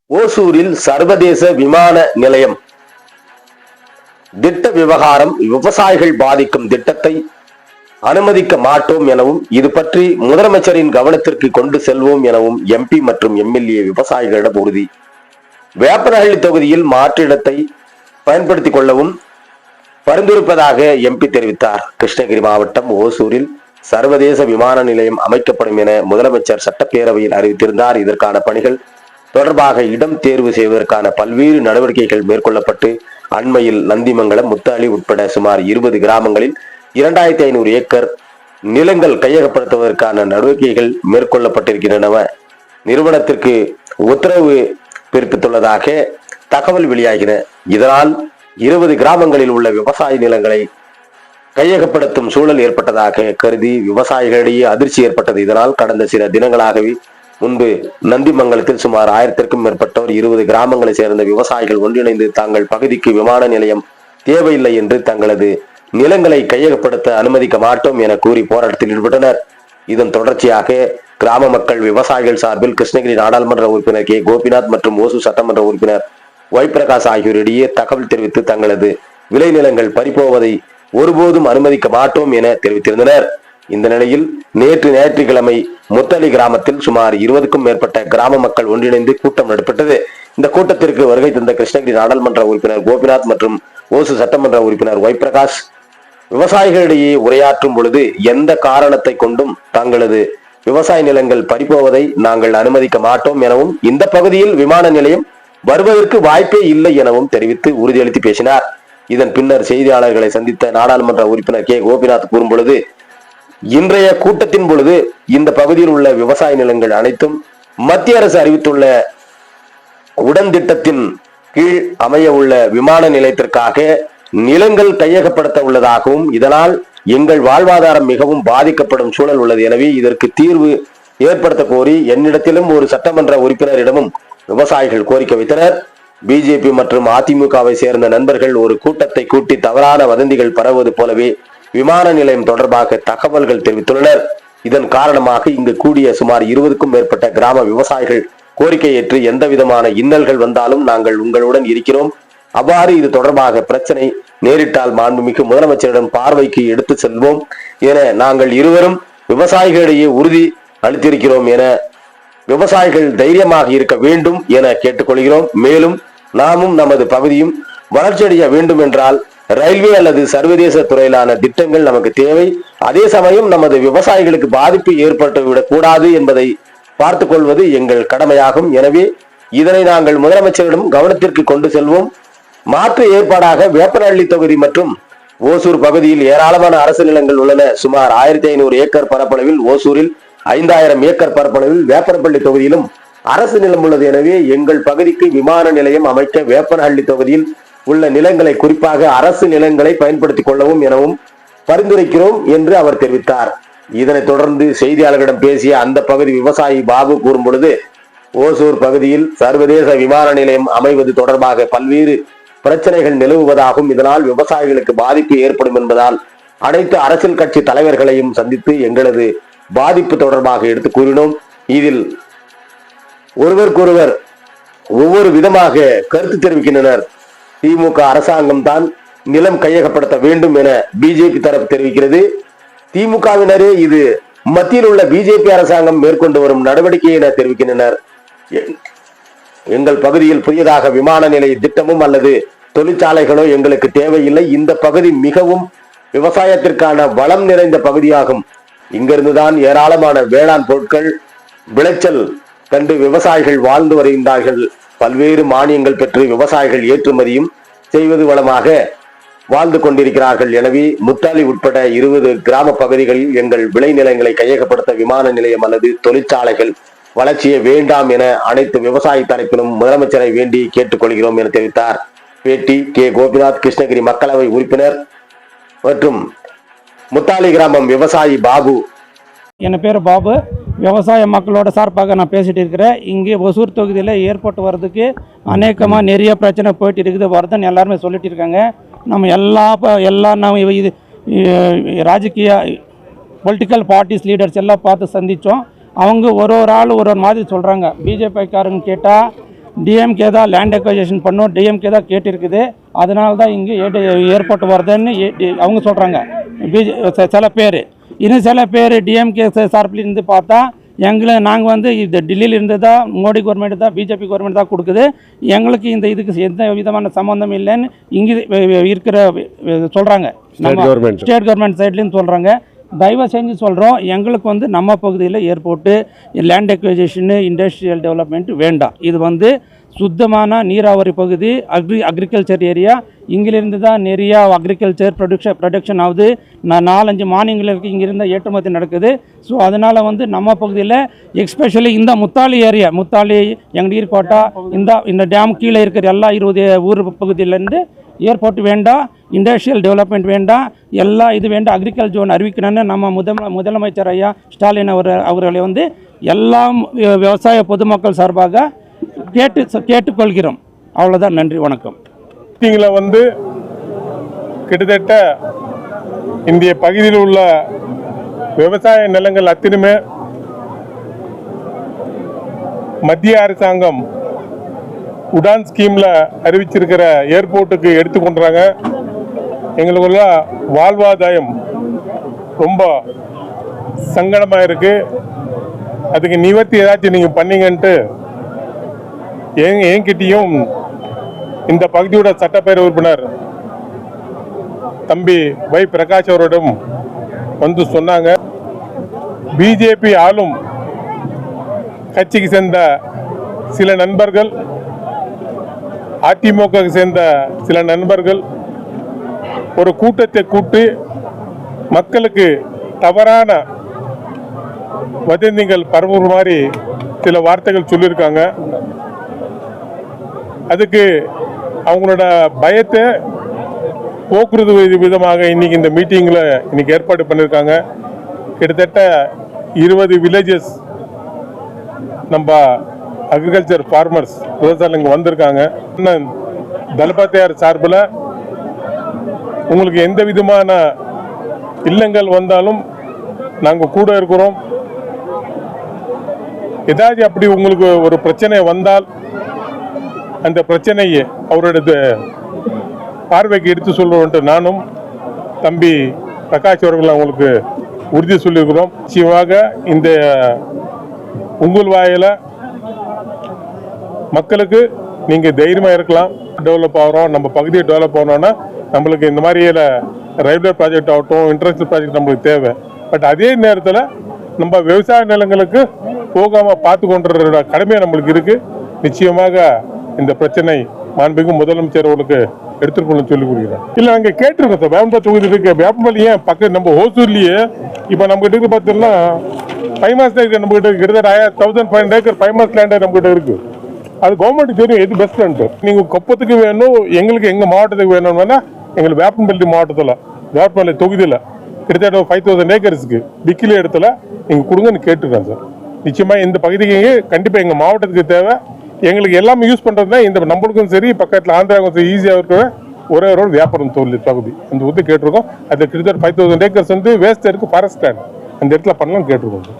ஓசூரில் சர்வதேச விமான நிலையம் திட்ட விவகாரம் விவசாயிகள் பாதிக்கும் திட்டத்தை அனுமதிக்க மாட்டோம் எனவும் இது பற்றி முதலமைச்சரின் கவனத்திற்கு கொண்டு செல்வோம் எனவும் எம்பி மற்றும் எம்எல்ஏ விவசாயிகளிடம் உறுதி. வேப்பனஹள்ளி தொகுதியில் மாற்று இடத்தை பயன்படுத்திக் கொள்ளவும் பரிந்துரைப்பதாக எம்பி தெரிவித்தார். கிருஷ்ணகிரி மாவட்டம் ஓசூரில் சர்வதேச விமான நிலையம் அமைக்கப்படும் என முதலமைச்சர் சட்டப்பேரவையில் அறிவித்திருந்தார். இதற்கான பணிகள் தொடர்பாக இடம் தேர்வு செய்வதற்கான பல்வேறு நடவடிக்கைகள் மேற்கொள்ளப்பட்டு அண்மையில் நந்திமங்கலம், முத்தாளி உட்பட சுமார் 20 கிராமங்களில் 2500 ஏக்கர் நிலங்கள் கையகப்படுத்துவதற்கான நடவடிக்கைகள் மேற்கொள்ளப்பட்டிருக்கின்றன. நிறுவனத்திற்கு உத்தரவு பிறப்பித்துள்ளதாக தகவல் வெளியாகின. இதனால் 20 கிராமங்களில் உள்ள விவசாய நிலங்களை கையகப்படுத்தும் சூழல் ஏற்பட்டதாக கருதி விவசாயிகளிடையே அதிர்ச்சி ஏற்பட்டது. இதனால் கடந்த சில தினங்களாகவே முன்பு நந்திமங்கலத்தில் சுமார் 1000க்கும் மேற்பட்டோர் 20 கிராமங்களை சேர்ந்த விவசாயிகள் ஒன்றிணைந்து தங்கள் பகுதிக்கு விமான நிலையம் தேவையில்லை என்று தங்களது நிலங்களை கையகப்படுத்த அனுமதிக்க மாட்டோம் என கூறி போராட்டத்தில் ஈடுபட்டனர். இதன் தொடர்ச்சியாக கிராம மக்கள் விவசாயிகள் சார்பில் கிருஷ்ணகிரி நாடாளுமன்ற உறுப்பினர் கே கோபிநாத் மற்றும் ஓசூர் சட்டமன்ற உறுப்பினர் ஒய் பிரகாஷ் ஆகியோரிடையே தகவல் தெரிவித்து தங்களது விளைநிலங்கள் பறிப்போவதை ஒருபோதும் அனுமதிக்க மாட்டோம் என தெரிவித்திருந்தனர். இந்த நிலையில் நேற்று ஞாயிற்றுக்கிழமை முத்தளி கிராமத்தில் சுமார் 20க்கும் மேற்பட்ட கிராம மக்கள் ஒன்றிணைந்து கூட்டம் நடைபெற்றது. இந்த கூட்டத்திற்கு வருகை தந்த கிருஷ்ணகிரி நாடாளுமன்ற உறுப்பினர் கோபிநாத் மற்றும் ஓசூர் சட்டமன்ற உறுப்பினர் ஒய் பிரகாஷ் விவசாயிகளிடையே உரையாற்றும் பொழுது எந்த காரணத்தை கொண்டும் தங்களது விவசாய நிலங்கள் பறிப்போவதை நாங்கள் அனுமதிக்க மாட்டோம் எனவும் இந்த பகுதியில் விமான நிலையம் வருவதற்கு வாய்ப்பே இல்லை எனவும் தெரிவித்து உறுதியளித்து பேசினார். இதன் பின்னர் செய்தியாளர்களை சந்தித்த நாடாளுமன்ற உறுப்பினர் கே கோபிநாத் கூறும் பொழுது, இன்றைய கூட்டத்தின் பொழுது இந்த பகுதியில் உள்ள விவசாய நிலங்கள் அனைத்தும் மத்திய அரசு அறிவித்துள்ள உடன் திட்டத்தின் கீழ் அமைய உள்ள விமான நிலையத்திற்காக நிலங்கள் கையகப்படுத்த உள்ளதாகவும் இதனால் எங்கள் வாழ்வாதாரம் மிகவும் பாதிக்கப்படும் சூழல் உள்ளது. எனவே இதற்கு தீர்வு ஏற்படுத்த கோரி என்னிடத்திலும் ஒரு சட்டமன்ற உறுப்பினரிடமும் விவசாயிகள் கோரிக்கை வைத்தனர். பிஜேபி மற்றும் அதிமுகவை சேர்ந்த நண்பர்கள் ஒரு கூட்டத்தை கூட்டி தவறான வதந்திகள் பரவுவது போலவே விமான நிலையம் தொடர்பாக தகவல்கள் தெரிவித்துள்ளனர். இதன் காரணமாக இங்கு கூடிய சுமார் 20க்கும் மேற்பட்ட கிராம விவசாயிகள் கோரிக்கை ஏற்று எந்த விதமான இன்னல்கள் வந்தாலும் நாங்கள் உங்களுடன் இருக்கிறோம். அவ்வாறு இது தொடர்பாக பிரச்சனை நேரிட்டால் மாண்புமிகு முதலமைச்சரிடம் பார்வைக்கு எடுத்து செல்வோம் என நாங்கள் இருவரும் விவசாயிகளிடையே உறுதி அளித்திருக்கிறோம் என விவசாயிகள் தைரியமாக இருக்க வேண்டும் என கேட்டுக்கொள்கிறோம். மேலும் நாமும் நமது பகுதியும் வளர்ச்சியடைய வேண்டும் என்றால் ரயில்வே அல்லது சர்வதேச துறையிலான திட்டங்கள் நமக்கு தேவை. அதே சமயம் நமது விவசாயிகளுக்கு பாதிப்பு ஏற்பட்டுவிடக் கூடாது என்பதை பார்த்துக் கொள்வது எங்கள் கடமையாகும். எனவே இதனை நாங்கள் முதலமைச்சரிடம் கவனத்திற்கு கொண்டு செல்வோம். மாற்று ஏற்பாடாக வேப்பனஹள்ளி தொகுதி மற்றும் ஓசூர் பகுதியில் ஏராளமான அரசு நிலங்கள் உள்ளன. சுமார் 1500 ஏக்கர் பரப்பளவில் ஓசூரில் 5000 ஏக்கர் பரப்பளவில் வேப்பனப்பள்ளி தொகுதியிலும் அரசு நிலம் உள்ளது. எனவே எங்கள் பகுதிக்கு விமான நிலையம் அமைக்க வேப்பனஹள்ளி தொகுதியில் உள்ள நிலங்களை குறிப்பாக அரசு நிலங்களை பயன்படுத்திக் கொள்ளவும் எனவும் பரிந்துரைக்கிறோம் என்று அவர் தெரிவித்தார். இதனைத் தொடர்ந்து செய்தியாளர்களிடம் பேசிய அந்த பகுதி விவசாயி பாபு கூறும் பொழுது, ஓசூர் பகுதியில் சர்வதேச விமான நிலையம் அமைவது தொடர்பாக பல்வேறு பிரச்சனைகள் நிலவுவதாகவும் இதனால் விவசாயிகளுக்கு பாதிப்பு ஏற்படும் என்பதால் அனைத்து அரசியல் கட்சி தலைவர்களையும் சந்தித்து எங்களது பாதிப்பு தொடர்பாக எடுத்து கூறினோம். இதில் ஒருவருக்கொருவர் ஒவ்வொரு விதமாக கருத்து தெரிவிக்கின்றனர். திமுக அரசாங்கம் தான் நிலம் கையகப்படுத்த வேண்டும் என பிஜேபி தரப்பு தெரிவிக்கிறது. திமுகவினரே இது மத்தியில் உள்ள பிஜேபி அரசாங்கம் மேற்கொண்டு வரும் நடவடிக்கை என தெரிவிக்கின்றனர். எங்கள் பகுதியில் புதியதாக விமான நிலைய திட்டமும் அல்லது தொழிற்சாலைகளோ எங்களுக்கு தேவையில்லை. இந்த பகுதி மிகவும் விவசாயத்திற்கான வளம் நிறைந்த பகுதியாகும். இங்கிருந்துதான் ஏராளமான வேளாண் பொருட்கள் விளைச்சல் கண்டு விவசாயிகள் வாழ்ந்து வருகின்றார்கள். பல்வேறு மானியங்கள் பெற்று விவசாயிகள் ஏற்றுமதியும் செய்வது வளமாக வாழ்ந்து கொண்டிருக்கிறார்கள். எனவே முத்தாலி உட்பட 20 கிராம பகுதிகளில் எங்கள் விளைநிலங்களை கையகப்படுத்த விமான நிலையம் அல்லது தொழிற்சாலைகள் வளர்ச்சியை வேண்டாம் என அனைத்து விவசாய தரப்பிலும் முதலமைச்சரை வேண்டி கேட்டுக்கொள்கிறோம் என தெரிவித்தார். பேட்டி கே கோபிநாத், கிருஷ்ணகிரி மக்களவை உறுப்பினர் மற்றும் முத்தாலி கிராமம் விவசாயி பாபு. என் பேர் பாபு. விவசாய மக்களோட சார்பாக நான் பேசிகிட்டு இருக்கிறேன். இங்கே ஒசூர் தொகுதியில் ஏற்பட்டு வர்றதுக்கு அநேகமாக நிறைய பிரச்சனை போயிட்டு இருக்குது, வருதுன்னு எல்லாருமே சொல்லிட்டு இருக்காங்க. நம்ம எல்லா நம்ம இது ராஜகீய பொலிட்டிக்கல் பார்ட்டிஸ் லீடர்ஸ் எல்லாம் பார்த்து சந்தித்தோம். அவங்க ஒரு ஆள் ஒரு மாதிரி சொல்கிறாங்க. பிஜேபிக்காரங்க கேட்டால் டிஎம்கே தான் லேண்ட் அக்வசிஷன் பண்ணோம், டிஎம்கே தான் கேட்டிருக்குது, அதனால தான் இங்கே ஏர்போர்ட் வருதுன்னு அவங்க சொல்கிறாங்க. சில பேர் இன்னும் சில பேர் டிஎம்கே சார்பிலிருந்து பார்த்தா நாங்கள் இது டெல்லியிலிருந்து தான் மோடி கவர்மெண்ட் தான் பிஜேபி கவர்மெண்ட் தான் கொடுக்குது, எங்களுக்கு இதுக்கு எந்த விதமான சம்மந்தம் இல்லைன்னு இங்கே இருக்கிற சொல்கிறாங்க. நம்ம ஸ்டேட் கவர்மெண்ட் சைட்லேருந்து சொல்கிறாங்க. தயவு செஞ்சு சொல்கிறோம், எங்களுக்கு நம்ம பகுதியில் ஏர்போர்ட்டு லேண்ட் அக்விசிஷனு இண்டஸ்ட்ரியல் டெவலப்மெண்ட் வேண்டாம். இது சுத்தமான நீராவரி பகுதி, அக்ரிகல்ச்சர் ஏரியா. இங்கிலிருந்து தான் நிறையா அக்ரிகல்ச்சர் ப்ரொடக்ஷன் ஆகுது. 4-5 மாநிலங்களுக்கு இங்கிருந்து ஏற்றுமதி நடக்குது. ஸோ அதனால் நம்ம பகுதியில் எக்ஸ்பெஷலி இந்த முத்தாலி ஏரியா, முத்தாலி எங்கடீர்கோட்டா, இந்த டேம் கீழே இருக்கிற எல்லா 20 ஊர் பகுதியிலேருந்து ஏர்போர்ட் வேண்டாம், இண்டஸ்ட்ரியல் டெவலப்மெண்ட் வேண்டாம், இது வேண்டாம், அக்ரிகல்ச்சர் ஜோன் அறிவிக்கணும்னு நம்ம முதலமைச்சர் ஐயா ஸ்டாலின் அவர்களை எல்லா விவசாய பொதுமக்கள் சார்பாக கேட்டுக்கொள்கிறோம். அவ்வளோதான். நன்றி, வணக்கம். கிட்டத்தட்ட இந்திய பகுதியில் உள்ள விவசாய நிலங்கள் அத்தனையுமே மத்திய அரசாங்கம் உடான் ஸ்கீம்ல அறிவிச்சிருக்கிற ஏர்போர்ட்டுக்கு எடுத்துக்கொண்டாங்க. எங்களுக்குள்ள வாழ்வாதாரம் ரொம்ப சங்கடமாக இருக்கு. அதுக்கு நிவர்த்தி ஏதாச்சும் நீங்கள் பண்ணீங்கன்ட்டு என்கிட்டையும் இந்த பகுதியோட சட்டப்பேரவை உறுப்பினர் தம்பி வை பிரகாஷ் அவரிடம் சொன்னாங்க. பிஜேபி ஆளும் கட்சிக்கு சேர்ந்த சில நண்பர்கள், அதிமுக சேர்ந்த சில நண்பர்கள் ஒரு கூட்டத்தை கூட்டி மக்களுக்கு தவறான வதந்திகள் பரவுற மாதிரி சில வார்த்தைகள் சொல்லியிருக்காங்க. அதுக்கு அவங்களோட பயத்தை போக்குறது விதமாக இன்னைக்கு இந்த மீட்டிங்கில் ஏற்பாடு பண்ணியிருக்காங்க. கிட்டத்தட்ட 20 வில்லேஜஸ் நம்ம அக்ரிகல்ச்சர் ஃபார்மர்ஸ் விவசாயிகள் இங்கே வந்திருக்காங்க. தளபதியார் சார்பில் உங்களுக்கு எந்த விதமான இல்லங்கள் வந்தாலும் நாங்கள் கூட இருக்கிறோம். ஏதாச்சும் அப்படி உங்களுக்கு ஒரு பிரச்சனை வந்தால் அந்த பிரச்சனையை அவரோட பார்வைக்கு எடுத்து சொல்லுவோன்ட்டு நானும் தம்பி பிரகாஷ் அவர்கள் அவங்களுக்கு உறுதி சொல்லியிருக்கிறோம். நிச்சயமாக இந்த உங்கள் வாயில மக்களுக்கு நீங்கள் தைரியமாக இருக்கலாம். டெவலப் ஆகிறோம், நம்ம பகுதியை டெவலப் ஆகணும்னா நம்மளுக்கு இந்த மாதிரி ரயில்வே ப்ராஜெக்ட் ஆகட்டும், இன்டர்நேஷனல் ப்ராஜெக்ட் நம்மளுக்கு தேவை. பட் அதே நேரத்தில் நம்ம விவசாய நிலங்களுக்கு போகாமல் பார்த்து கொண்டுற கடமை நம்மளுக்கு இருக்குது. நிச்சயமாக இந்த பிரச்சனை மாண்புமிகு முதலமைச்சர் அவர்களுக்கு எடுத்துக்கொள்ள சொல்லி கொடுக்குறேன். இல்லை, நாங்கள் கேட்டிருக்கோம் சார். வேப்பம்பள்ளி தொகுதி இருக்கு, வேப்பம்பள்ளி ஏன் பக்கம் நம்ம ஹோசூர்லேயே இப்போ நம்மகிட்ட இருக்கு பார்த்தீங்கன்னா 5 மாதம் நம்மகிட்ட கிட்டத்தட்ட 1500 ஏக்கர் 5 மாதம் லேண்டே நம்மகிட்ட இருக்கு. அது கவர்மெண்ட்டுக்கு தெரியும் எது பெஸ்ட்டு. நீங்கள் கொப்பத்துக்கு வேணும், எங்களுக்கு எங்கள் மாவட்டத்துக்கு வேணும்னா எங்களுக்கு வேப்பம்பள்ளி மாவட்டத்தில் வேப்பம்பள்ளி தொகுதியில் கிட்டத்தட்ட 5000 ஏக்கர்ஸுக்கு விக்கிலி இடத்துல நீங்கள் கொடுங்கன்னு கேட்டுருக்கேன் சார். நிச்சயமாக இந்த பகுதிக்கு கண்டிப்பாக எங்கள் மாவட்டத்துக்கு தேவை. எங்களுக்கு எல்லாமே யூஸ் பண்ணுறது தான் இந்த நம்மளுக்கும் சரி, பக்கத்தில் ஆந்திராவுக்கும் சரி ஈஸியாக இருக்கிற ஒரே ரோடு வியாபாரம் தொழில் பகுதி அந்த கேட்டிருக்கோம். அது கிட்டத்தட்ட 5000 ஏக்கர்ஸ் வேஸ்ட் இருக்குது, ஃபாரஸ்ட் லேண்ட் அந்த இடத்துல பண்ணலாம் கேட்டிருக்கோம் சார்.